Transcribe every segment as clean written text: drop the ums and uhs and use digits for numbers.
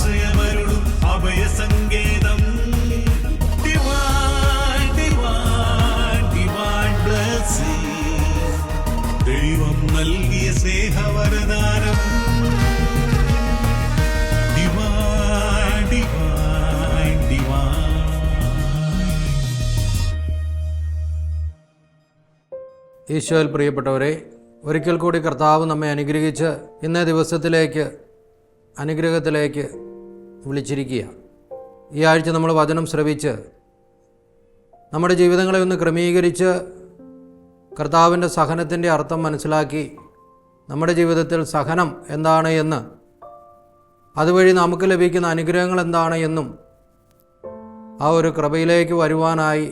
ആശ്രയമരുളും അഭയസങ്കേതം. Divine, divine, divine blessing. ദൈവം നൽകിയ സ്നേഹവരദാനം. Divine, divine, divine. ഈശോയിൽ പ്രിയപ്പെട്ടവരെ, ഒരിക്കൽ കൂടി കർത്താവ് നമ്മെ അനുഗ്രഹിച്ച് ഇന്നേ ദിവസത്തിലേക്ക് അനുഗ്രഹത്തിലേക്ക് വിളിച്ചിരിക്കുക. ഈ ആഴ്ച നമ്മൾ വചനം ശ്രവിച്ച് നമ്മുടെ ജീവിതങ്ങളെ ഒന്ന് ക്രമീകരിച്ച് കർത്താവിൻ്റെ സഹനത്തിൻ്റെ അർത്ഥം മനസ്സിലാക്കി നമ്മുടെ ജീവിതത്തിൽ സഹനം എന്താണ് എന്ന്, അതുവഴി നമുക്ക് ലഭിക്കുന്ന അനുഗ്രഹങ്ങൾ എന്താണ് എന്നും ആ ഒരു കൃപയിലേക്ക് വരുവാനായി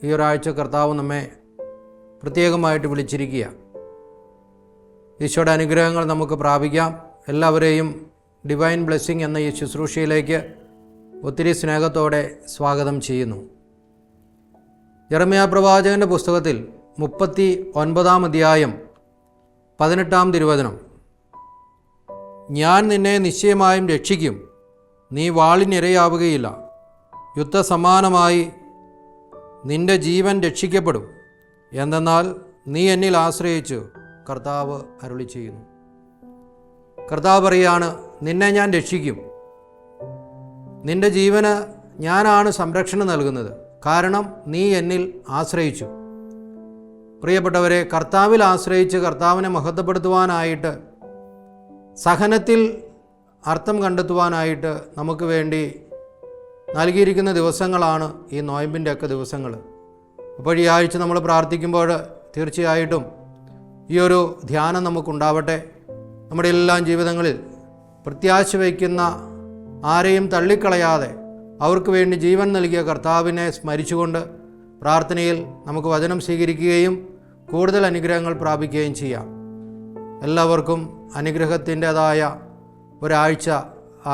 ഈ ഒരാഴ്ച കർത്താവ് നമ്മെ പ്രത്യേകമായിട്ട് വിളിച്ചിരിക്കുക. ഈശോയുടെ അനുഗ്രഹങ്ങൾ നമുക്ക് പ്രാപിക്കാം. എല്ലാവരെയും ഡിവൈൻ ബ്ലെസ്സിങ് എന്ന ഈ ശുശ്രൂഷയിലേക്ക് ഒത്തിരി സ്നേഹത്തോടെ സ്വാഗതം ചെയ്യുന്നു. യെരമ്യാ പ്രവാചകൻ്റെ പുസ്തകത്തിൽ 39 അധ്യായം 18 തിരുവചനം: ഞാൻ നിന്നെ നിശ്ചയമായും രക്ഷിക്കും, നീ വാളിനിരയാവുകയില്ല, യുദ്ധസമാനമായി നിന്റെ ജീവൻ രക്ഷിക്കപ്പെടും, എന്തെന്നാൽ നീ എന്നിൽ ആശ്രയിച്ചു, കർത്താവ് അരുളി ചെയ്യുന്നു. കർത്താവ് പറയുകയാണ്, നിന്നെ ഞാൻ രക്ഷിക്കും, നിന്റെ ജീവന് ഞാനാണ് സംരക്ഷണം നൽകുന്നത്, കാരണം നീ എന്നിൽ ആശ്രയിച്ചു. പ്രിയപ്പെട്ടവരെ, കർത്താവിൽ ആശ്രയിച്ച് കർത്താവിനെ മഹത്വപ്പെടുത്തുവാനായിട്ട്, സഹനത്തിൽ അർത്ഥം കണ്ടെത്തുവാനായിട്ട് നമുക്ക് വേണ്ടി നൽകിയിരിക്കുന്ന ദിവസങ്ങളാണ് ഈ നോയമ്പിൻ്റെയൊക്കെ ദിവസങ്ങൾ. അപ്പോൾ ഈ ആഴ്ച നമ്മൾ പ്രാർത്ഥിക്കുമ്പോൾ തീർച്ചയായിട്ടും ഈ ഒരു ധ്യാനം നമുക്കുണ്ടാവട്ടെ. നമ്മുടെ എല്ലാ ജീവിതങ്ങളിൽ പ്രത്യാശ വയ്ക്കുന്ന ആരെയും തള്ളിക്കളയാതെ അവർക്ക് വേണ്ടി ജീവൻ നൽകിയ കർത്താവിനെ സ്മരിച്ചുകൊണ്ട് പ്രാർത്ഥനയിൽ നമുക്ക് വചനം സ്വീകരിക്കുകയും കൂടുതൽ അനുഗ്രഹങ്ങൾ പ്രാപിക്കുകയും ചെയ്യാം. എല്ലാവർക്കും അനുഗ്രഹത്തിൻ്റെതായ ഒരാഴ്ച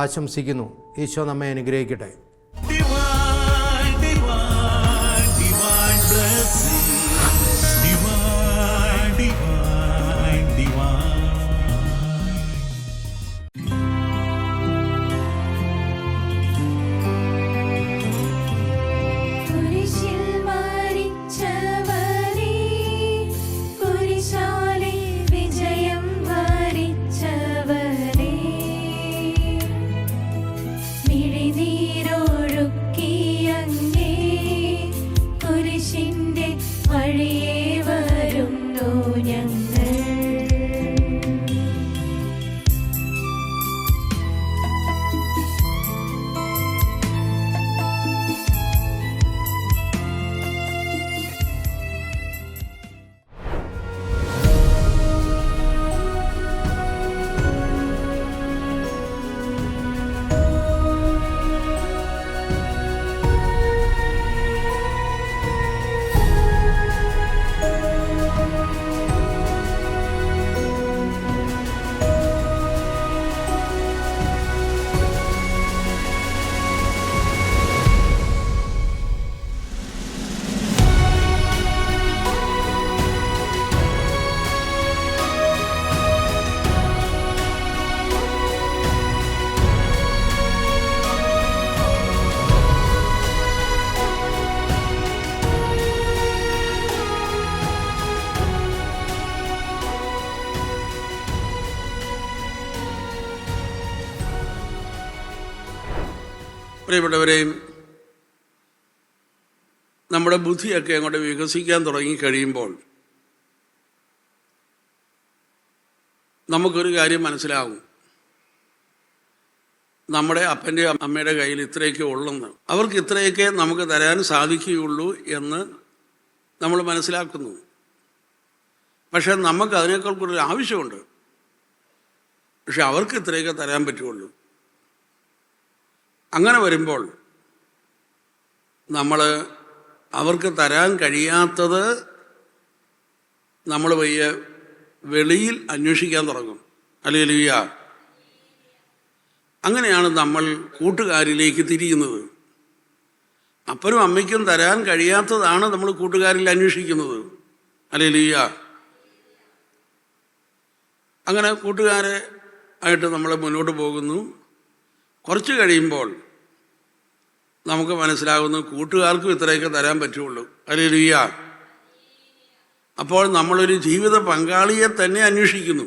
ആശംസിക്കുന്നു. ഈശോ നമ്മെ അനുഗ്രഹിക്കട്ടെ. പ്രിയപ്പെട്ടവരെയും, നമ്മുടെ ബുദ്ധിയൊക്കെ അങ്ങോട്ട് വികസിക്കാൻ തുടങ്ങിക്കഴിയുമ്പോൾ നമുക്കൊരു കാര്യം മനസ്സിലാവും, നമ്മുടെ അപ്പൻ്റെയും അമ്മയുടെ കയ്യിൽ ഇത്രയൊക്കെ ഉള്ളെന്ന്, അവർക്ക് ഇത്രയൊക്കെ നമുക്ക് തരാൻ സാധിക്കുകയുള്ളൂ എന്ന് നമ്മൾ മനസ്സിലാക്കുന്നു. പക്ഷെ നമുക്ക് അതിനേക്കാൾ കൂടുതൽ ആവശ്യമുണ്ട്. പക്ഷെ അവർക്ക് ഇത്രയൊക്കെ തരാൻ പറ്റുള്ളൂ. അങ്ങനെ വരുമ്പോൾ നമ്മൾ അവർക്ക് തരാൻ കഴിയാത്തത് നമ്മൾ വയ്യ വെളിയിൽ അന്വേഷിക്കാൻ തുടങ്ങും. ഹല്ലേലൂയ. അങ്ങനെയാണ് നമ്മൾ കൂട്ടുകാരിലേക്ക് തിരിയുന്നത്. അപ്പനും അമ്മയ്ക്കും തരാൻ കഴിയാത്തതാണ് നമ്മൾ കൂട്ടുകാരിൽ അന്വേഷിക്കുന്നത്. ഹല്ലേലൂയ. അങ്ങനെ കൂട്ടുകാരെ ആയിട്ട് നമ്മൾ മുന്നോട്ട് പോകുന്നു. കുറച്ച് കഴിയുമ്പോൾ നമുക്ക് മനസ്സിലാകുന്നു കൂട്ടുകാർക്കും ഇത്രയൊക്കെ തരാൻ പറ്റുള്ളൂ. ഹല്ലേലൂയ. അപ്പോൾ നമ്മളൊരു ജീവിത പങ്കാളിയെ തന്നെ അന്വേഷിക്കുന്നു.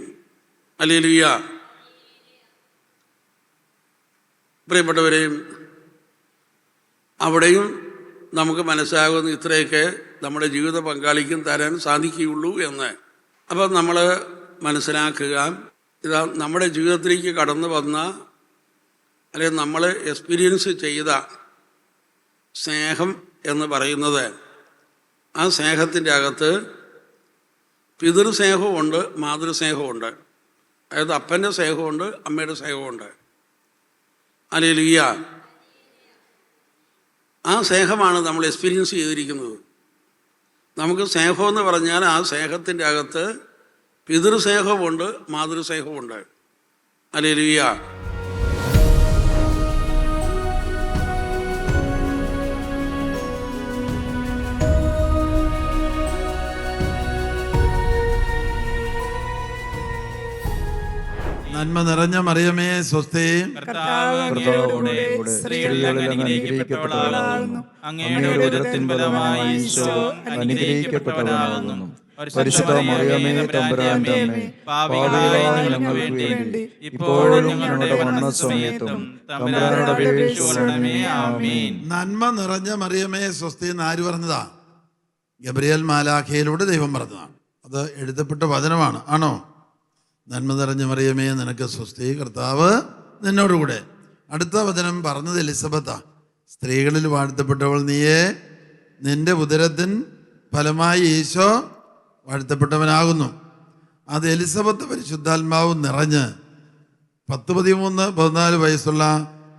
ഹല്ലേലൂയ. പ്രിയപ്പെട്ടവരെയും അവിടെയും നമുക്ക് മനസ്സിലാകുന്നു ഇത്രയൊക്കെ നമ്മുടെ ജീവിത പങ്കാളിക്കും തരാൻ സാധിക്കുകയുള്ളൂ എന്ന്. അപ്പം നമ്മൾ മനസ്സിലാക്കുക, ഇതാ നമ്മുടെ ജീവിതത്തിലേക്ക് കടന്നു വന്ന അല്ലെങ്കിൽ നമ്മൾ എക്സ്പീരിയൻസ് ചെയ്ത സ്നേഹം എന്ന് പറയുന്നത്, ആ സ്നേഹത്തിൻ്റെ അകത്ത് പിതൃസ്നേഹമുണ്ട്, മാതൃസ്നേഹമുണ്ട്. അതായത് അപ്പൻ്റെ സ്നേഹമുണ്ട്, അമ്മയുടെ സ്നേഹമുണ്ട്. ഹല്ലേലൂയ. ആ സ്നേഹമാണ് നമ്മൾ എക്സ്പീരിയൻസ് ചെയ്തിരിക്കുന്നത്. നമുക്ക് സ്നേഹമെന്ന് പറഞ്ഞാൽ ആ സ്നേഹത്തിൻ്റെ അകത്ത് പിതൃസ്നേഹമുണ്ട്, മാതൃസ്നേഹമുണ്ട്. ഹല്ലേലൂയ. നന്മ നിറഞ്ഞ മറിയമേ സ്വസ്തി, കർത്താവ് അങ്ങയോടുകൂടെ സ്ത്രീകളിൽ അങ്ങ് അനുഗ്രഹിക്കപ്പെട്ടവളാകുന്നു. അങ്ങയുടെ ഉദരത്തിൻ ഫലമായി ഈശോ അനുഗ്രഹിക്കപ്പെട്ടവനാകുന്നു. പരിശുദ്ധ മറിയമേ തമ്പുരാന്റെ അമ്മേ, പാപികളായ ഞങ്ങൾക്ക് വേണ്ടി ഇപ്പോഴും ഞങ്ങളുടെ മരണസമയത്തും തമ്പുരാനോട് അപേക്ഷിച്ചുകൊള്ളണമേ. ആമേൻ. നന്മ നിറഞ്ഞ മറിയമേ സ്വസ്തി എന്ന് ആര് പറഞ്ഞതാ? ഗബ്രിയേൽ മാലാഖയിലൂടെ ദൈവം പറഞ്ഞതാണ്. അത് എഴുതപ്പെട്ട വചനമാണ്. ആണോ? നന്മ നിറഞ്ഞ മറിയമേ നിനക്ക് സ്വസ്തി, കർത്താവ് നിന്നോടുകൂടെ. അടുത്ത വചനം പറഞ്ഞത് എലിസബത്താ. സ്ത്രീകളിൽ വാഴ്ത്തപ്പെട്ടവൾ നീയേ, നിന്റെ ഉദരത്തിൻ ഫലമായി ഈശോ വാഴ്ത്തപ്പെട്ടവനാകുന്നു. അത് എലിസബത്ത് പരിശുദ്ധാത്മാവ് നിറഞ്ഞ് 13-14 വയസ്സുള്ള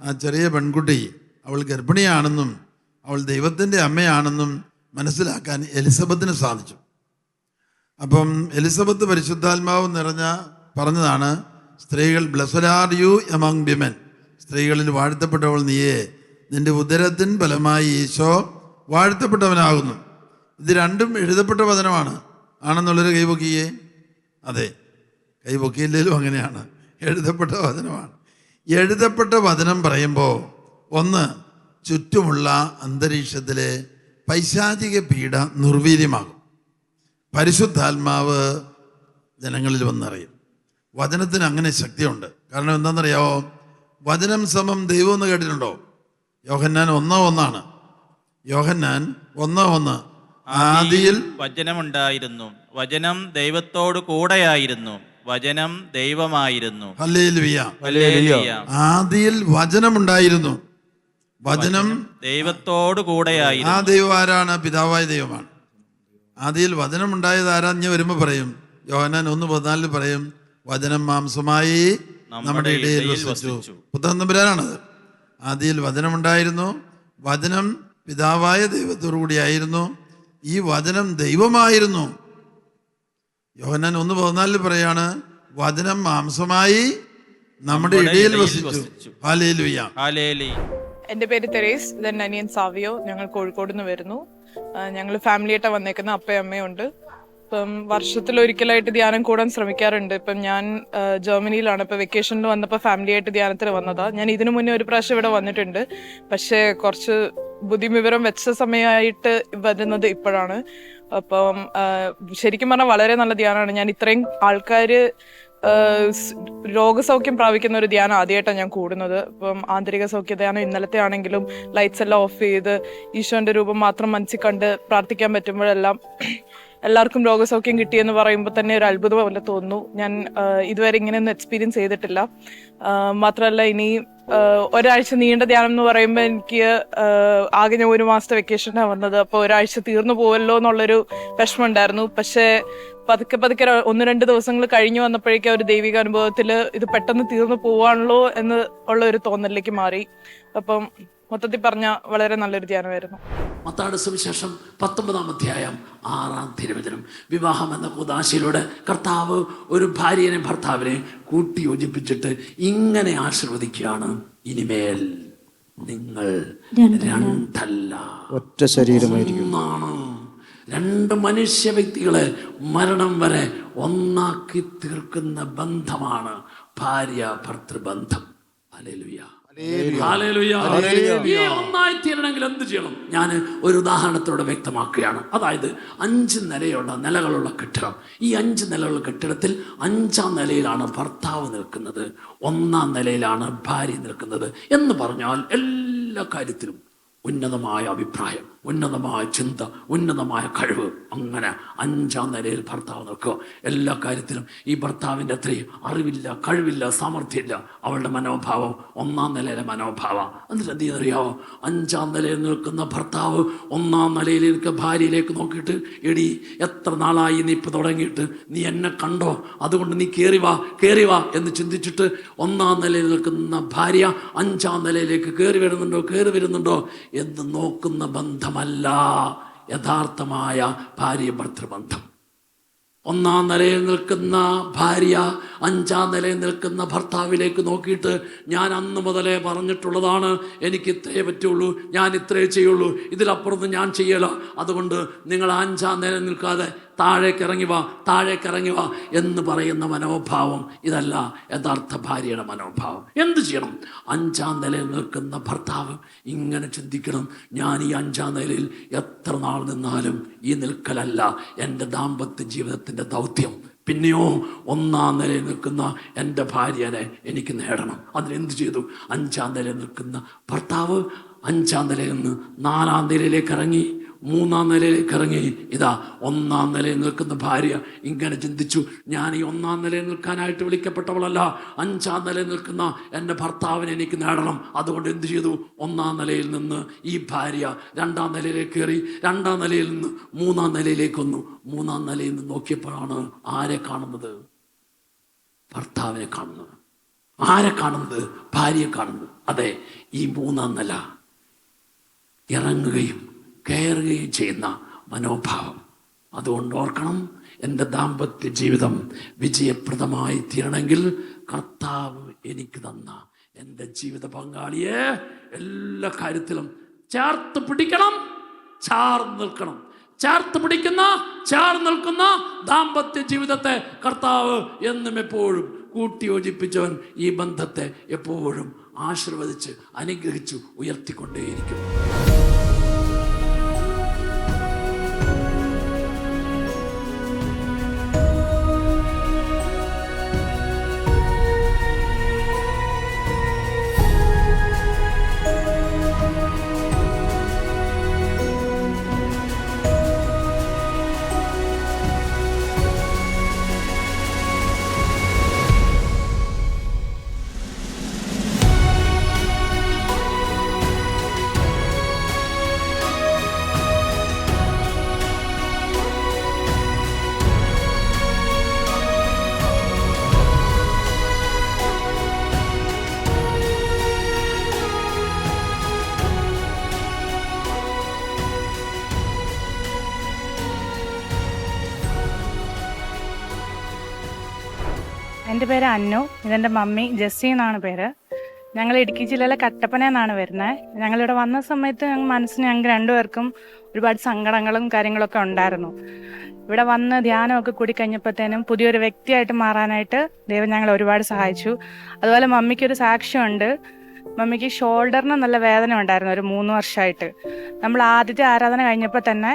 ആ ചെറിയ പെൺകുട്ടി അവൾ ഗർഭിണിയാണെന്നും അവൾ ദൈവത്തിൻ്റെ അമ്മയാണെന്നും മനസ്സിലാക്കാൻ എലിസബത്തിന് സാധിച്ചു. അപ്പം എലിസബത്ത് പരിശുദ്ധാത്മാവ് നിറഞ്ഞ പറഞ്ഞതാണ്, സ്ത്രീകൾ blessed are you among women, സ്ത്രീകളിൽ വാഴ്ത്തപ്പെട്ടവൾ നീയേ, നിന്റെ ഉദരത്തിൻ ഫലമായി ഈശോ വാഴ്ത്തപ്പെട്ടവനാകുന്നു. ഇത് രണ്ടും എഴുതപ്പെട്ട വചനമാണ്. ആണെന്നുള്ളൊരു കൈപൊക്കിയേ? അതെ, കൈപൊക്കിയില്ലേലും അങ്ങനെയാണ്. എഴുതപ്പെട്ട വചനമാണ്. എഴുതപ്പെട്ട വചനം പറയുമ്പോൾ ഒന്ന്, ചുറ്റുമുള്ള അന്തരീക്ഷത്തിലെ പൈശാചിക പീഡ നിർവീര്യമാകും. പരിശുദ്ധാത്മാവ് ജനങ്ങളിൽ വന്നറിയും. വചനത്തിന് അങ്ങനെ ശക്തിയുണ്ട്. കാരണം എന്താണെന്നറിയാമോ? വചനം സമം ദൈവം എന്ന് കേട്ടിട്ടുണ്ടോ? യോഹന്നാൻ 1:1. യോഹന്നാൻ 1:1. ആദിയിൽ വചനമുണ്ടായിരുന്നു, വചനം ദൈവത്തോട് കൂടെയായിരുന്നു, വചനം ദൈവമായിരുന്നു. ഹല്ലേലൂയ. ഹല്ലേലൂയ. ആദിയിൽ വചനമുണ്ടായിരുന്നു, വചനം ദൈവത്തോട് കൂടെയായിരുന്നു. ആ ദൈവം ആരാണ്? പിതാവായ ദൈവമാണ്. ആദിയിൽ വചനം ഉണ്ടായത് ആരാഞ്ഞ് വരുമ്പോൾ പറയും, യോഹന്നാൻ 1:14 പറയും, വചനം മാംസമായി നമ്മുടെ ഇടയിൽ വസിച്ചു. പുത്രൻ തമ്പുരാനാണത്. ആദിയിൽ വചനമുണ്ടായിരുന്നു, വചനം പിതാവായ ദൈവത്തോടു കൂടിയായിരുന്നു, ഈ വചനം ദൈവമായിരുന്നു. യോഹന്നാൻ 1:14 പറയാണ്, വചനം മാംസമായി നമ്മുടെ ഇടയിൽ വസിച്ചു. ഹല്ലേലൂയ. ഹല്ലേലൂയ. എൻ്റെ പേര് തെരേസ്, ഇതെൻ്റെ അനിയൻ സാവിയോ. ഞങ്ങൾ കോഴിക്കോട് നിന്ന് വരുന്നു. ഞങ്ങൾ ഫാമിലിയായിട്ടാണ് വന്നേക്കുന്ന. അപ്പയും അമ്മയും ഉണ്ട്. ഇപ്പം വർഷത്തിലൊരിക്കലായിട്ട് ധ്യാനം കൂടാൻ ശ്രമിക്കാറുണ്ട്. ഇപ്പം ഞാൻ ജർമ്മനിയിലാണ്. ഇപ്പം വെക്കേഷനിൽ വന്നപ്പോൾ ഫാമിലിയായിട്ട് ധ്യാനത്തിന് വന്നതാണ്. ഞാൻ ഇതിനു മുന്നേ ഒരു പ്രാവശ്യം ഇവിടെ വന്നിട്ടുണ്ട്. പക്ഷേ കുറച്ച് ബുദ്ധിവിവരം വെച്ച സമയമായിട്ട് വരുന്നത് ഇപ്പോഴാണ്. അപ്പം ശരിക്കും പറഞ്ഞാൽ വളരെ നല്ല ധ്യാനമാണ്. ഞാൻ ഇത്രയും ആൾക്കാർ രോഗസൗഖ്യം പ്രാപിക്കുന്ന ഒരു ധ്യാനം ആദ്യമായിട്ടാണ് ഞാൻ കൂടുന്നത്. ഇപ്പം ആന്തരിക സൗഖ്യ ധ്യാനം ഇന്നലത്തെ ആണെങ്കിലും ലൈറ്റ്സ് എല്ലാം ഓഫ് ചെയ്ത് ഈശോന്റെ രൂപം മാത്രം മനസ്സിൽ കണ്ട് പ്രാർത്ഥിക്കാൻ പറ്റുമ്പോഴെല്ലാം എല്ലാവർക്കും രോഗസൗഖ്യം കിട്ടിയെന്ന് പറയുമ്പോൾ തന്നെ ഒരു അത്ഭുതം പോലെ തോന്നുന്നു. ഞാൻ ഇതുവരെ ഇങ്ങനെയൊന്നും എക്സ്പീരിയൻസ് ചെയ്തിട്ടില്ല. മാത്രമല്ല, ഇനി ഒരാഴ്ച നീണ്ട ധ്യാനം എന്ന് പറയുമ്പോൾ എനിക്ക് ആകെ ഞാൻ 1 മാസത്തെ വെക്കേഷനാണ് വന്നത്. അപ്പോൾ ഒരാഴ്ച തീർന്നു പോവല്ലോ എന്നുള്ളൊരു വിഷമം ഉണ്ടായിരുന്നു. പക്ഷേ പതുക്കെ 1-2 ദിവസങ്ങൾ കഴിഞ്ഞു വന്നപ്പോഴേക്കും ഒരു ദൈവിക അനുഭവത്തിൽ ഇത് പെട്ടെന്ന് തീർന്നു പോവാണല്ലോ എന്ന് ഉള്ള ഒരു തോന്നലിലേക്ക് മാറി. അപ്പം മൊത്തത്തിൽ പറഞ്ഞ വളരെ നല്ലൊരു ധ്യാനമായിരുന്നു. മത്തായിയുടെ സുവിശേഷം 19-ാം അധ്യായം 6-ാം തിരുവചനം. വിവാഹം എന്ന കൂദാശയിലൂടെ കർത്താവ് ഒരു ഭാര്യനെ ഭർത്താവിനെ കൂട്ടി യോജിപ്പിച്ചിട്ട് ഇങ്ങനെ ആശീർവദിക്കുകയാണ്, ഇനിമേൽ നിങ്ങൾ രണ്ടല്ല ഒറ്റ ശരീരമായിരിക്കും. ഒന്നാണ്. 2 മനുഷ്യ വ്യക്തികളെ മരണം വരെ ഒന്നാക്കി തീർക്കുന്ന ബന്ധമാണ് ഭാര്യ ഭർത്തൃബന്ധം. ഹല്ലേലൂയ. ഹല്ലേലൂയ. ഈ ഒന്നായി തീരണമെങ്കിൽ എന്ത് ചെയ്യണം? ഞാൻ ഒരു ഉദാഹരണത്തിലൂടെ വ്യക്തമാക്കുകയാണ്. അതായത് 5 നിലകളുള്ള കെട്ടിടം. ഈ 5 നിലയുള്ള കെട്ടിടത്തിൽ 5-ാം നിലയിലാണ് ഭർത്താവ് നിൽക്കുന്നത്, 1-ാം നിലയിലാണ് ഭാര്യ നിൽക്കുന്നത്. എന്ന് പറഞ്ഞാൽ എല്ലാ കാര്യത്തിലും ഉന്നതമായ അഭിപ്രായം, ഉന്നതമായ ചിന്ത, ഉന്നതമായ കഴിവ്, അങ്ങനെ 5-ാം നിലയിൽ ഭർത്താവ് നിൽക്കുക. എല്ലാ കാര്യത്തിലും ഈ ഭർത്താവിൻ്റെ അത്രയും അറിവില്ല, കഴിവില്ല, സാമർഥ്യമില്ല. അവളുടെ മനോഭാവം 1-ാം നിലയിലെ മനോഭാവം. എന്നിട്ട് എന്ത് ചെയ്യുന്നറിയാമോ? 5-ാം നിലയിൽ നിൽക്കുന്ന ഭർത്താവ് 1-ാം നിലയിലേക്ക് ഭാര്യയിലേക്ക് നോക്കിയിട്ട്, എടി എത്ര നാളായി നീ ഇപ്പം തുടങ്ങിയിട്ട്, നീ എന്നെ കണ്ടോ, അതുകൊണ്ട് നീ കയറി വാ എന്ന് ചിന്തിച്ചിട്ട് 1-ാം നിലയിൽ നിൽക്കുന്ന ഭാര്യ 5-ാം നിലയിലേക്ക് കയറി വരുന്നുണ്ടോ എന്ന് നോക്കുന്ന ബന്ധമല്ല യഥാർത്ഥമായ ഭാര്യ ഭർത്തൃബന്ധം. 1-ാം നിലയിൽ നിൽക്കുന്ന ഭാര്യ 5-ാം നിലയിൽ നിൽക്കുന്ന ഭർത്താവിലേക്ക് നോക്കിയിട്ട്, ഞാൻ അന്ന് മുതലേ പറഞ്ഞിട്ടുള്ളതാണ്, എനിക്ക് ഇത്രയേ പറ്റുള്ളൂ, ഞാൻ ഇത്രയേ ചെയ്യുള്ളൂ, ഇതിലപ്പുറത്ത് ഞാൻ ചെയ്യല, അതുകൊണ്ട് നിങ്ങൾ 5-ാം നിലയിൽ നിൽക്കാതെ താഴേക്ക് ഇറങ്ങി വാ എന്ന് പറയുന്ന മനോഭാവം ഇതല്ല യഥാർത്ഥ ഭാര്യയുടെ മനോഭാവം. എന്ത് ചെയ്യണം? 5-ാം നിലയിൽ നിൽക്കുന്ന ഭർത്താവ് ഇങ്ങനെ ചിന്തിക്കണം, ഞാൻ ഈ 5-ാം നിലയിൽ എത്ര നാൾ നിന്നാലും ഈ നിൽക്കലല്ല എൻ്റെ ദാമ്പത്യ ജീവിതത്തിൻ്റെ ദൗത്യം. പിന്നെയോ 1-ാം നിലയിൽ നിൽക്കുന്ന എൻ്റെ ഭാര്യനെ എനിക്ക് നേടണം. അതിനെന്ത് ചെയ്തു? 5-ാം നിലയിൽ നിൽക്കുന്ന ഭർത്താവ് 5-ാം നിലയിൽ നിന്ന് 4-ാം നിലയിലേക്ക് ഇറങ്ങി, 3-ാം നിലയിലേക്ക് ഇറങ്ങി. ഇതാ 1-ാം നിലയിൽ നിൽക്കുന്ന ഭാര്യ ഇങ്ങനെ ചിന്തിച്ചു, ഞാൻ ഈ 1-ാം നിലയിൽ നിൽക്കാനായിട്ട് വിളിക്കപ്പെട്ടവളല്ല, 5-ാം നിലയിൽ നിൽക്കുന്ന എൻ്റെ ഭർത്താവിനെ എനിക്ക് നേടണം. അതുകൊണ്ട് എന്ത് ചെയ്തു? 1-ാം നിലയിൽ നിന്ന് ഈ ഭാര്യ 2-ാം നിലയിലേക്ക് കയറി, 2-ാം നിലയിൽ നിന്ന് 3-ാം നിലയിലേക്ക് വന്നു. 3-ാം നിലയിൽ നിന്ന് നോക്കിയപ്പോഴാണ് ആരെ കാണുന്നത്? ഭർത്താവിനെ കാണുന്നത്. ആരെ കാണുന്നത്? ഭാര്യയെ കാണുന്നത്. അതെ, ഈ 3-ാം നില ഇറങ്ങുകയും കയറുകയും ചെയ്യുന്ന മനോഭാവം. അതുകൊണ്ട് ഓർക്കണം, എൻ്റെ ദാമ്പത്യ ജീവിതം വിജയപ്രദമായി തീരണമെങ്കിൽ കർത്താവ് എനിക്ക് തന്ന എൻ്റെ ജീവിത പങ്കാളിയെ എല്ലാ കാര്യത്തിലും ചേർത്ത് പിടിക്കണം, ചേർന്ന് നിൽക്കണം. ചേർന്ന് നിൽക്കുന്ന ദാമ്പത്യ ജീവിതത്തെ കർത്താവ് എന്നും എപ്പോഴും കൂട്ടിയോജിപ്പിച്ചവൻ ഈ ബന്ധത്തെ എപ്പോഴും ആശീർവദിച്ച് അനുഗ്രഹിച്ചു ഉയർത്തിക്കൊണ്ടേയിരിക്കും. എൻ്റെ പേര് അന്നു, ഇതെൻ്റെ മമ്മി ജെസ്സി എന്നാണ് പേര്. ഞങ്ങൾ ഇടുക്കി ജില്ലയിലെ കട്ടപ്പന എന്നാണ് വരുന്നത്. ഞങ്ങളിവിടെ വന്ന സമയത്ത് മനസ്സിന് ഞങ്ങൾക്ക് രണ്ടുപേർക്കും ഒരുപാട് സങ്കടങ്ങളും കാര്യങ്ങളൊക്കെ ഉണ്ടായിരുന്നു. ഇവിടെ വന്ന് ധ്യാനമൊക്കെ കൂടി കഴിഞ്ഞപ്പോഴത്തേനും പുതിയൊരു വ്യക്തിയായിട്ട് മാറാനായിട്ട് ദൈവം ഞങ്ങളെ ഒരുപാട് സഹായിച്ചു. അതുപോലെ മമ്മിക്കൊരു സാക്ഷ്യമുണ്ട്. മമ്മിക്ക് ഷോൾഡറിന് നല്ല വേദന ഉണ്ടായിരുന്നു ഒരു 3 വർഷമായിട്ട്. നമ്മൾ ആദ്യത്തെ ആരാധന കഴിഞ്ഞപ്പോൾ തന്നെ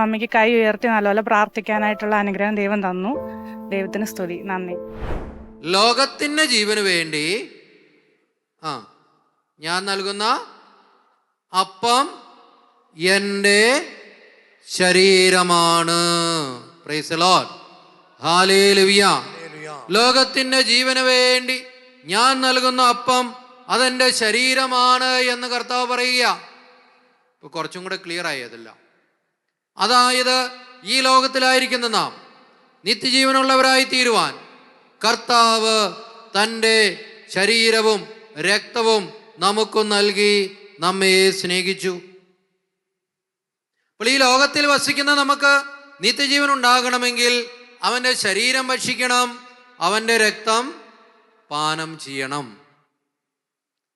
മമ്മിക്ക് കൈ ഉയർത്തി നല്ലപോലെ പ്രാർത്ഥിക്കാനായിട്ടുള്ള അനുഗ്രഹം ദൈവം തന്നു. ദൈവത്തിന് സ്തുതി, നന്ദി. ലോകത്തിൻ്റെ ജീവന് വേണ്ടി ഞാൻ നൽകുന്ന അപ്പം എൻ്റെ ശരീരമാണ്. Price the lord, hallelujah. ലോകത്തിൻ്റെ ജീവന് വേണ്ടി ഞാൻ നൽകുന്ന അപ്പം അതെൻ്റെ ശരീരമാണ് എന്ന് കർത്താവ് പറയുക. ഇപ്പൊ കുറച്ചും കൂടെ ക്ലിയർ ആയി അതല്ല. അതായത് ഈ ലോകത്തിലായിരിക്കുന്ന നാം നിത്യജീവനുള്ളവരായി തീരുവാൻ കർത്താവ് തൻ്റെ ശരീരവും രക്തവും നമുക്ക് നൽകി നമ്മെ സ്നേഹിച്ചു. അപ്പോൾ ഈ ലോകത്തിൽ വസിക്കുന്ന നമുക്ക് നിത്യജീവൻ ഉണ്ടാകണമെങ്കിൽ അവൻ്റെ ശരീരം ഭക്ഷിക്കണം, അവൻ്റെ രക്തം പാനം ചെയ്യണം.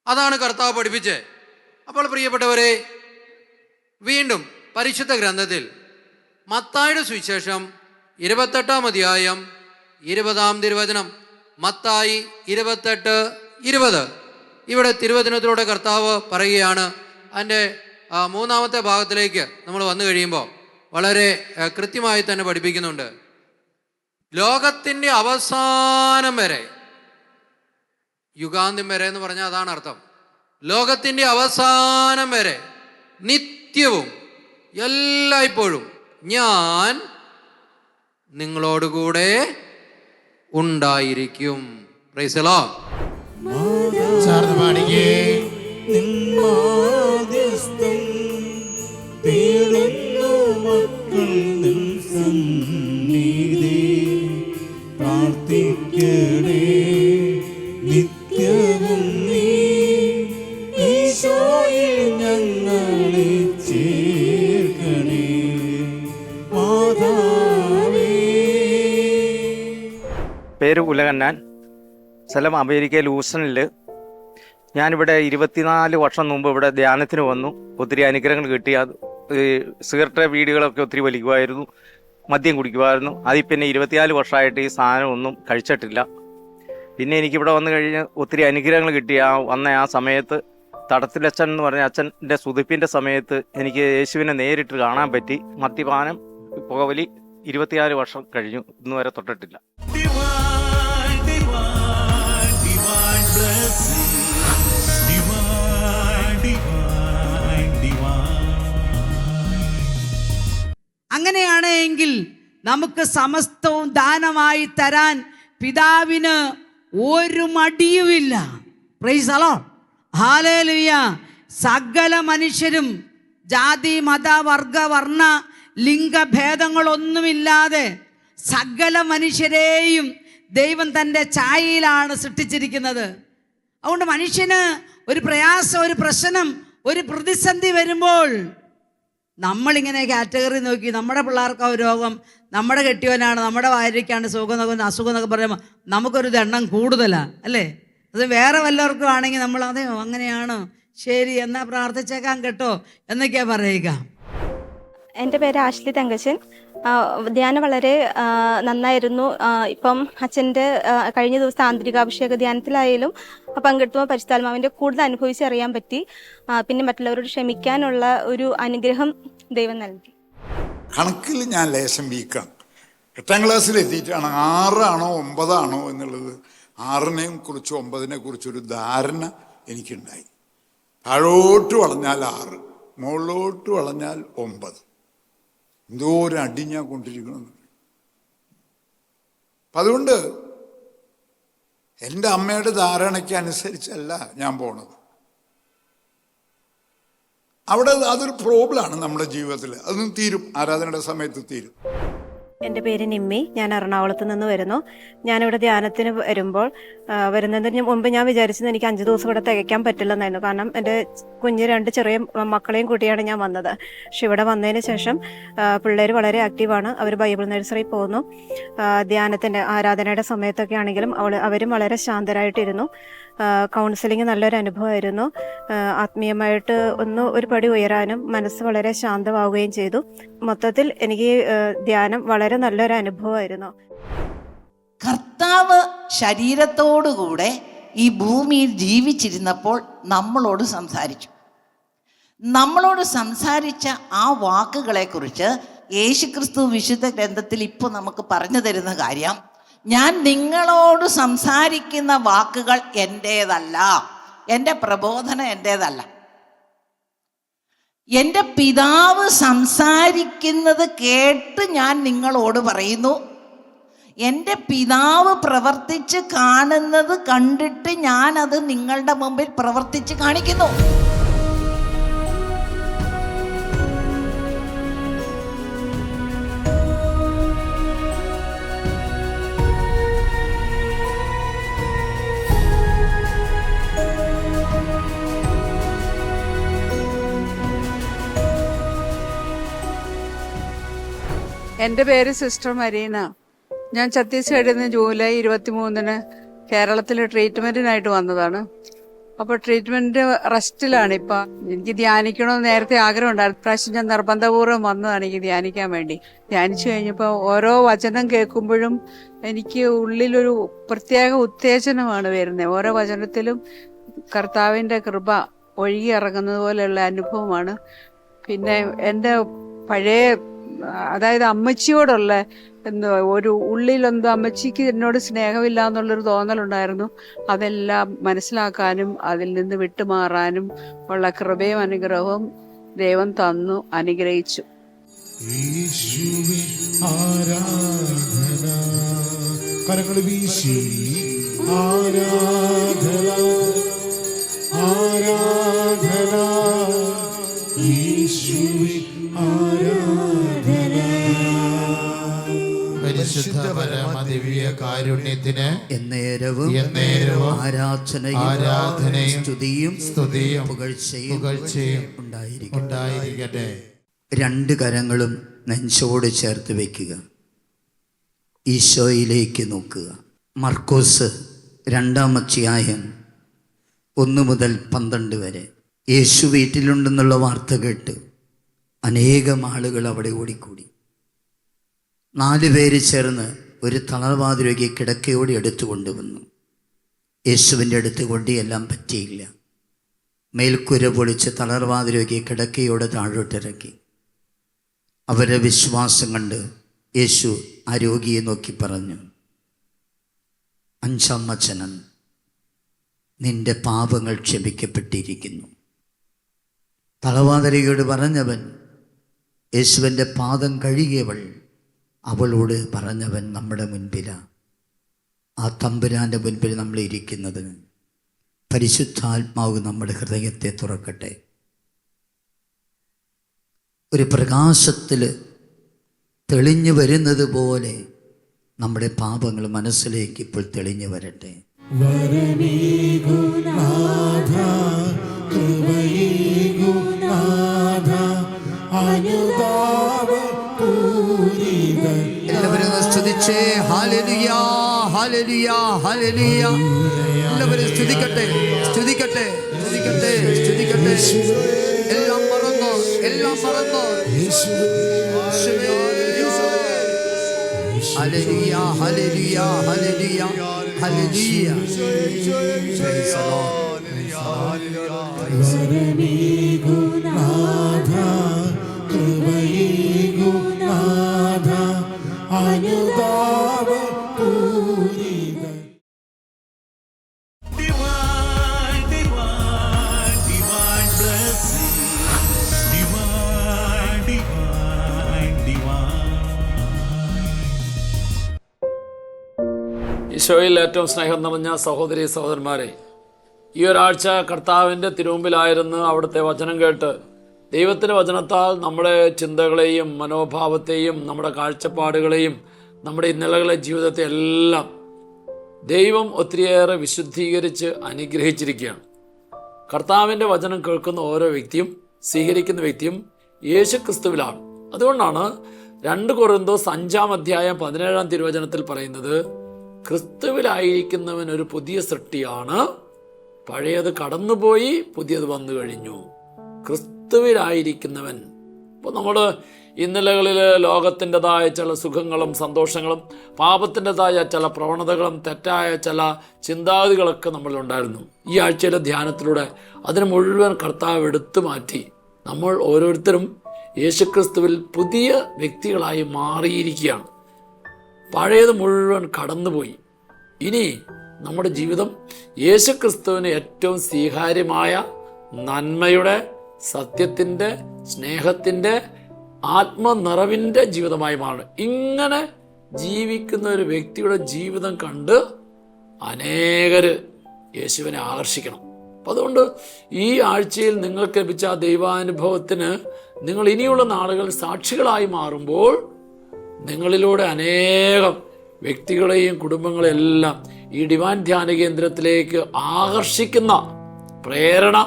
അതാണ് കർത്താവ് പഠിപ്പിച്ചത്. അപ്പോൾ പ്രിയപ്പെട്ടവരെ, വീണ്ടും പരിശുദ്ധ ഗ്രന്ഥത്തിൽ മത്തായിയുടെ സുവിശേഷം 28-ാം അധ്യായം 20-ാം തിരുവചനം, മത്തായി 28:20 ഇവിടെ തിരുവചനത്തിലൂടെ കർത്താവ് പറയുകയാണ്. അതിൻ്റെ മൂന്നാമത്തെ ഭാഗത്തിലേക്ക് നമ്മൾ വന്നു കഴിയുമ്പോൾ വളരെ കൃത്യമായി തന്നെ പഠിപ്പിക്കുന്നുണ്ട്. ലോകത്തിൻ്റെ അവസാനം വരെ, യുഗാന്ത്യം വരെ എന്ന് പറഞ്ഞാൽ അതാണ് അർത്ഥം. ലോകത്തിൻ്റെ അവസാനം വരെ നിത്യവും എല്ലായ്പ്പോഴും ഞാൻ നിങ്ങളോടുകൂടെ ഉണ്ടായിരിക്കും. Price the Lord. ചേർന്ന് പാടിക്കേ. പ്രാർത്ഥിക്കണേ നിത്യവും നീ ഈശോയെ ഞങ്ങളെ ചേർക്കണേ മാതാവേ. പേര് ഉലകന്നാൻ, സ്ഥലം അമേരിക്കയിൽ ലൂസണിൽ. ഞാനിവിടെ 24 വർഷം മുമ്പ് ഇവിടെ ധ്യാനത്തിന് വന്നു. ഒത്തിരി അനുഗ്രഹങ്ങൾ കിട്ടി. അത് സിഗരറ്റ് വീഡിയോകളൊക്കെ ഒത്തിരി വലിക്കുമായിരുന്നു, മദ്യം കുടിക്കുമായിരുന്നു. അതിൽ പിന്നെ 24 വർഷമായിട്ട് ഈ സാധനം ഒന്നും കഴിച്ചിട്ടില്ല. പിന്നെ എനിക്കിവിടെ വന്നു കഴിഞ്ഞ് ഒത്തിരി അനുഗ്രഹങ്ങൾ കിട്ടി. വന്ന ആ സമയത്ത് തടത്തിലച്ഛൻ എന്ന് പറഞ്ഞ അച്ഛൻ്റെ സുതിപ്പിൻ്റെ സമയത്ത് എനിക്ക് യേശുവിനെ നേരിട്ട് കാണാൻ പറ്റി. മദ്യപാനം, പുകവലി 24 വർഷം കഴിഞ്ഞു, ഇന്ന് വരെ തൊട്ടിട്ടില്ല. Divine, divine, divine blessing. Divine, divine, divine. അങ്ങനെയാണ് എങ്കിൽ നമുക്ക് സമസ്തവും ദാനമായി തരാൻ പിതാവിന് ഒരു മടിയുമില്ല. Praise the lord. ഹല്ലേലൂയ. സകല മനുഷ്യരും ജാതി, മത, വർഗ, വർണ്ണ, ലിംഗഭേദങ്ങളൊന്നുമില്ലാതെ സകല മനുഷ്യരെയും ദൈവം തൻ്റെ ഛായയിലാണ് സൃഷ്ടിച്ചിരിക്കുന്നത്. അതുകൊണ്ട് മനുഷ്യന് ഒരു പ്രയാസം, ഒരു പ്രശ്നം, ഒരു പ്രതിസന്ധി വരുമ്പോൾ നമ്മളിങ്ങനെ കാറ്റഗറി നോക്കി നമ്മുടെ പിള്ളേർക്ക് ആ രോഗം, നമ്മുടെ കെട്ടിയവനാണ്, നമ്മുടെ ഭാര്യയ്ക്കാണ് സുഖം എന്നൊക്കെ അസുഖം എന്നൊക്കെ പറയുമ്പോൾ നമുക്കൊരു ദണ്ണം കൂടുതലാണ് അല്ലേ? അത് വേറെ വല്ലവർക്കും ആണെങ്കിൽ നമ്മൾ അതെയോ അങ്ങനെയാണോ, ശരി എന്നാൽ പ്രാർത്ഥിച്ചേക്കാം കേട്ടോ എന്നൊക്കെയാണ് പറയുക. എൻ്റെ പേര് ആശ്ലി തങ്കച്ചൻ. ധ്യാനം വളരെ നന്നായിരുന്നു. ഇപ്പം അച്ഛൻ്റെ കഴിഞ്ഞ ദിവസത്തെ ആന്തരികാഭിഷേക ധ്യാനത്തിലായാലും പങ്കെടുത്തപ്പോൾ പരിശുദ്ധാത്മാവിൻ്റെ കൂടുതൽ അനുഭവിച്ചറിയാൻ പറ്റി. പിന്നെ മറ്റുള്ളവരോട് ക്ഷമിക്കാനുള്ള ഒരു അനുഗ്രഹം ദൈവം നൽകി. കണക്കിൽ ഞാൻ ലേശം വീക്കാണ്. 8ാം ക്ലാസ്സിൽ എത്തിയിട്ടാണ് 6 ആണോ 9 ആണോ എന്നുള്ളത്, 6നെയും കുറിച്ച് 9നെ കുറിച്ചൊരു ധാരണ എനിക്കുണ്ടായി. താഴോട്ട് വളഞ്ഞാൽ 6, മുകളിലോട്ട് വളഞ്ഞാൽ 9. എന്തോ ഒരു അടി ഞാൻ കൊണ്ടിരിക്കണം. അപ്പം അതുകൊണ്ട് എൻ്റെ അമ്മയുടെ ധാരണയ്ക്ക് അനുസരിച്ചല്ല ഞാൻ പോണത്. അവിടെ അതൊരു പ്രോബ്ലമാണ് നമ്മുടെ ജീവിതത്തിൽ. അതൊന്നും തീരും, ആരാധനയുടെ സമയത്ത് തീരും. എൻ്റെ പേര് നിമ്മി. ഞാൻ എറണാകുളത്ത് നിന്ന് വരുന്നു. ഞാനിവിടെ ധ്യാനത്തിന് വരുന്നതിന് മുമ്പ് ഞാൻ വിചാരിച്ചത് എനിക്ക് 5 ദിവസം ഇവിടെ തികയ്ക്കാൻ പറ്റില്ലെന്നായിരുന്നു. കാരണം എൻ്റെ കുഞ്ഞ് 2 ചെറിയ മക്കളെയും കൂട്ടിയാണ് ഞാൻ വന്നത്. പക്ഷെ ഇവിടെ വന്നതിന് ശേഷം പിള്ളേർ വളരെ ആക്റ്റീവാണ്. അവർ ബൈബിൾ നഴ്സറി പോകുന്നു. ധ്യാനത്തിൻ്റെ ആരാധനയുടെ സമയത്തൊക്കെ ആണെങ്കിലും അവരും വളരെ ശാന്തരായിട്ടിരുന്നു. കൗൺസിലിംഗ് നല്ലൊരു അനുഭവമായിരുന്നു. ആത്മീയമായിട്ട് ഒരു പടി ഉയരാനും മനസ്സ് വളരെ ശാന്തമാവുകയും ചെയ്തു. മൊത്തത്തിൽ എനിക്ക് ധ്യാനം വളരെ നല്ലൊരു അനുഭവമായിരുന്നു. കർത്താവ് ശരീരത്തോടുകൂടെ ഈ ഭൂമിയിൽ ജീവിച്ചിരുന്നപ്പോൾ നമ്മളോട് സംസാരിച്ച ആ വാക്കുകളെക്കുറിച്ച് യേശുക്രിസ്തു വിശുദ്ധ ഗ്രന്ഥത്തിൽ ഇപ്പോൾ നമുക്ക് പറഞ്ഞു തരുന്ന കാര്യം, ഞാൻ നിങ്ങളോട് സംസാരിക്കുന്ന വാക്കുകൾ എൻ്റേതല്ല, എൻ്റെ പ്രബോധനം എൻ്റേതല്ല. എൻ്റെ പിതാവ് സംസാരിക്കുന്നത് കേട്ട് ഞാൻ നിങ്ങളോട് പറയുന്നു. എൻ്റെ പിതാവ് പ്രവർത്തിച്ച് കാണുന്നത് കണ്ടിട്ട് ഞാനത് നിങ്ങളുടെ മുമ്പിൽ പ്രവർത്തിച്ച് കാണിക്കുന്നു. എൻ്റെ പേര് സിസ്റ്റർ മരീന. ഞാൻ ഛത്തീസ്ഗഡിൽ നിന്ന് ജൂലൈ 23-ന് കേരളത്തിൽ ട്രീറ്റ്മെൻറ്റിനായിട്ട് വന്നതാണ്. അപ്പോൾ ട്രീറ്റ്മെൻറ്റ് റെസ്റ്റിലാണ് ഇപ്പം. എനിക്ക് ധ്യാനിക്കണമെന്ന് നേരത്തെ ആഗ്രഹം ഉണ്ടായിരുന്നു. പ്രാവശ്യം ഞാൻ നിർബന്ധപൂർവ്വം വന്നതാണ് എനിക്ക് ധ്യാനിക്കാൻ വേണ്ടി. ധ്യാനിച്ചു കഴിഞ്ഞപ്പോൾ ഓരോ വചനം കേൾക്കുമ്പോഴും എനിക്ക് ഉള്ളിലൊരു പ്രത്യേക ഉത്തേജനമാണ് വരുന്നത്. ഓരോ വചനത്തിലും കർത്താവിൻ്റെ കൃപ ഒഴുകിയിറങ്ങുന്നത് പോലെയുള്ള അനുഭവമാണ്. പിന്നെ എൻ്റെ പഴയ, അതായത് അമ്മച്ചിയോടുള്ള ഒരു ഉള്ളിലെന്തോ അമ്മച്ചിക്ക് എന്നോട് സ്നേഹമില്ല എന്നുള്ളൊരു തോന്നലുണ്ടായിരുന്നു. അതെല്ലാം മനസ്സിലാക്കാനും അതിൽ നിന്ന് വിട്ടുമാറാനും ഉള്ള കൃപയും അനുഗ്രഹവും ദൈവം തന്നു, അനുഗ്രഹിച്ചു. യേശുവേ ആരാധന, കരങ്ങൾ വീശി ആരാധന, ആരാധന, യേശുവേ ആരാധന. പരിശുദ്ധ പരമ ദിവ്യ കാരുണ്യത്തിന് എന്നേരവും ആരാധനയും സ്തുതിയും പുകഴ്ചയും ഉണ്ടായിരിക്കട്ടെ. രണ്ട് കരങ്ങളും നെഞ്ചോട് ചേർത്ത് വയ്ക്കുക. ഈശോയിലേക്ക് നോക്കുക. മർക്കോസ് 2-ാം അധ്യായം 1 മുതൽ 12 വരെ. യേശു വീട്ടിലുണ്ടെന്നുള്ള വാർത്ത കേട്ട് അനേകം ആളുകൾ അവിടെ ഓടിക്കൂടി. 4 പേര് ചേർന്ന് ഒരു തളർവാദ രോഗിയെ കിടക്കയോടെ എടുത്തു കൊണ്ടുവന്നു. യേശുവിൻ്റെ അടുത്ത് കൊണ്ടിയെല്ലാം പറ്റിയില്ല. മേൽക്കുര പൊളിച്ച് തളർവാദ രോഗിയെ കിടക്കയോടെ താഴോട്ടിറക്കി. അവരുടെ വിശ്വാസം കണ്ട് യേശു ആ രോഗിയെ നോക്കി പറഞ്ഞു, 5-ാം വചനം, നിന്റെ പാപങ്ങൾ ക്ഷമിക്കപ്പെട്ടിരിക്കുന്നു. തളർവാദരോഗിയോട് പറഞ്ഞവൻ യേശുവിൻ്റെ പാദം കഴുകിയവൾ അവളോട് പറഞ്ഞവൻ നമ്മുടെ മുൻപിലാണ്. ആ തമ്പുരാൻ്റെ മുൻപിൽ നമ്മൾ ഇരിക്കുന്നത്. പരിശുദ്ധാത്മാവ് നമ്മുടെ ഹൃദയത്തെ തുറക്കട്ടെ. ഒരു പ്രകാശത്തിൽ തെളിഞ്ഞു വരുന്നത് പോലെ നമ്മുടെ പാപങ്ങൾ മനസ്സിലേക്ക് ഇപ്പോൾ തെളിഞ്ഞു വരട്ടെ. എല്ലാവരും സ്തുതിച്ചേ. Hallelujah, hallelujah, hallelujah. എല്ലാവരും സ്തുതിക്കട്ടെ, സ്തുതിക്കട്ടെ, സ്തുതിക്കട്ടെ, സ്തുതിക്കട്ടെ. എല്ലാം മറന്നോ, എല്ലാം മറന്നോ. Hallelujah, hallelujah, hallelujah, hallelujah. Praise the Lord. Divine, divine, divine blessing. Divine, divine, divine. ഈശോയിൽ ഏറ്റവും സ്നേഹം നിറഞ്ഞ സഹോദരി സഹോദരന്മാരെ, ഈ ഒരാഴ്ച കർത്താവിൻ്റെ തിരുമുമ്പിലായിരുന്നു അവിടുത്തെ വചനം കേട്ട് ദൈവത്തിൻ്റെ വചനത്താൽ നമ്മുടെ ചിന്തകളെയും മനോഭാവത്തെയും നമ്മുടെ കാഴ്ചപ്പാടുകളെയും നമ്മുടെ ഇന്നലകളെ ജീവിതത്തെ എല്ലാം ദൈവം ഒത്തിരിയേറെ വിശുദ്ധീകരിച്ച് അനുഗ്രഹിച്ചിരിക്കുകയാണ്. കർത്താവിൻ്റെ വചനം കേൾക്കുന്ന ഓരോ വ്യക്തിയും സ്വീകരിക്കുന്ന വ്യക്തിയും യേശുക്രിസ്തുവിലാണ്. അതുകൊണ്ടാണ് 2 കൊരിന്തോസ് 5-ാം അധ്യായം 17-ാം തിരുവചനത്തിൽ പറയുന്നത്, ക്രിസ്തുവിലായിരിക്കുന്നവൻ ഒരു പുതിയ സൃഷ്ടിയാണ്, പഴയത് കടന്നുപോയി പുതിയത് വന്നു കഴിഞ്ഞു. ക്രിസ്തുവിലായിരിക്കുന്നവൻ. ഇപ്പോൾ നമ്മൾ ഇന്നലകളിൽ ലോകത്തിൻ്റെതായ ചില സുഖങ്ങളും സന്തോഷങ്ങളും പാപത്തിൻ്റെതായ ചില പ്രവണതകളും തെറ്റായ ചില ചിന്താഗതികളൊക്കെ നമ്മളിലുണ്ടായിരുന്നു. ഈ ആഴ്ചയിലെ ധ്യാനത്തിലൂടെ അതിന് മുഴുവൻ കർത്താവ് എടുത്തു മാറ്റി നമ്മൾ ഓരോരുത്തരും യേശുക്രിസ്തുവിൽ പുതിയ വ്യക്തികളായി മാറിയിരിക്കുകയാണ്. പഴയത് മുഴുവൻ കടന്നുപോയി. ഇനി നമ്മുടെ ജീവിതം യേശുക്രിസ്തുവിന് ഏറ്റവും സ്വീകാര്യമായ നന്മയുടെ, സത്യത്തിൻ്റെ, സ്നേഹത്തിൻ്റെ, ആത്മനിറവിൻ്റെ ജീവിതമായി മാറണം. ഇങ്ങനെ ജീവിക്കുന്ന ഒരു വ്യക്തിയുടെ ജീവിതം കണ്ട് അനേകര് യേശുവിനെ ആകർഷിക്കണം. അപ്പം അതുകൊണ്ട് ഈ ആഴ്ചയിൽ നിങ്ങൾക്ക് ലഭിച്ച ആ ദൈവാനുഭവത്തിന് നിങ്ങൾ ഇനിയുള്ള നാളുകൾ സാക്ഷികളായി മാറുമ്പോൾ നിങ്ങളിലൂടെ അനേകം വ്യക്തികളെയും കുടുംബങ്ങളെയും എല്ലാം ഈ ഡിവൈൻ ധ്യാന കേന്ദ്രത്തിലേക്ക് ആകർഷിക്കുന്ന പ്രേരണ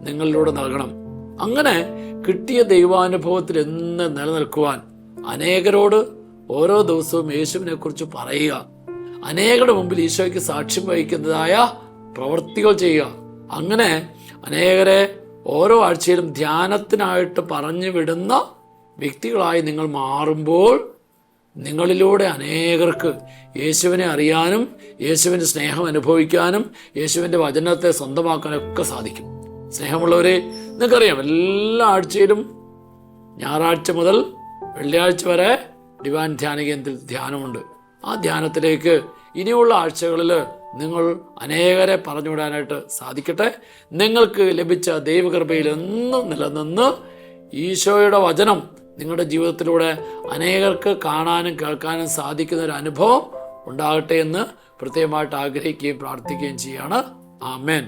നിങ്ങളിലൂടെ നൽകണം. അങ്ങനെ കിട്ടിയ ദൈവാനുഭവത്തിൽ എന്ന് നിലനിൽക്കുവാൻ അനേകരോട് ഓരോ ദിവസവും യേശുവിനെ കുറിച്ച് പറയുക, അനേകരുടെ മുമ്പിൽ ഈശോയ്ക്ക് സാക്ഷ്യം വഹിക്കുന്നതായ പ്രവൃത്തികൾ ചെയ്യുക. അങ്ങനെ അനേകരെ ഓരോ ആഴ്ചയിലും ധ്യാനത്തിനായിട്ട് പറഞ്ഞു വിടുന്ന വ്യക്തികളായി നിങ്ങൾ മാറുമ്പോൾ നിങ്ങളിലൂടെ അനേകർക്ക് യേശുവിനെ അറിയാനും യേശുവിൻ്റെ സ്നേഹം അനുഭവിക്കാനും യേശുവിൻ്റെ വചനത്തെ സ്വന്തമാക്കാനൊക്കെ സാധിക്കും. സ്നേഹമുള്ളവരെ, നിങ്ങൾക്കറിയാം എല്ലാ ആഴ്ചയിലും ഞായറാഴ്ച മുതൽ വെള്ളിയാഴ്ച വരെ ഡിവൈൻ ധ്യാന കേന്ദ്രത്തിൽ ധ്യാനമുണ്ട്. ആ ധ്യാനത്തിലേക്ക് ഇനിയുള്ള ആഴ്ചകളിൽ നിങ്ങൾ അനേകരെ പറഞ്ഞുവിടാനായിട്ട് സാധിക്കട്ടെ. നിങ്ങൾക്ക് ലഭിച്ച ദൈവകൃപയിൽ എന്നും നിലനിന്ന് ഈശോയുടെ വചനം നിങ്ങളുടെ ജീവിതത്തിലൂടെ അനേകർക്ക് കാണാനും കേൾക്കാനും സാധിക്കുന്ന ഒരു അനുഭവം ഉണ്ടാകട്ടെ എന്ന് പ്രത്യേകമായിട്ട് ആഗ്രഹിക്കുകയും പ്രാർത്ഥിക്കുകയും ചെയ്യാണ്. ആമേൻ.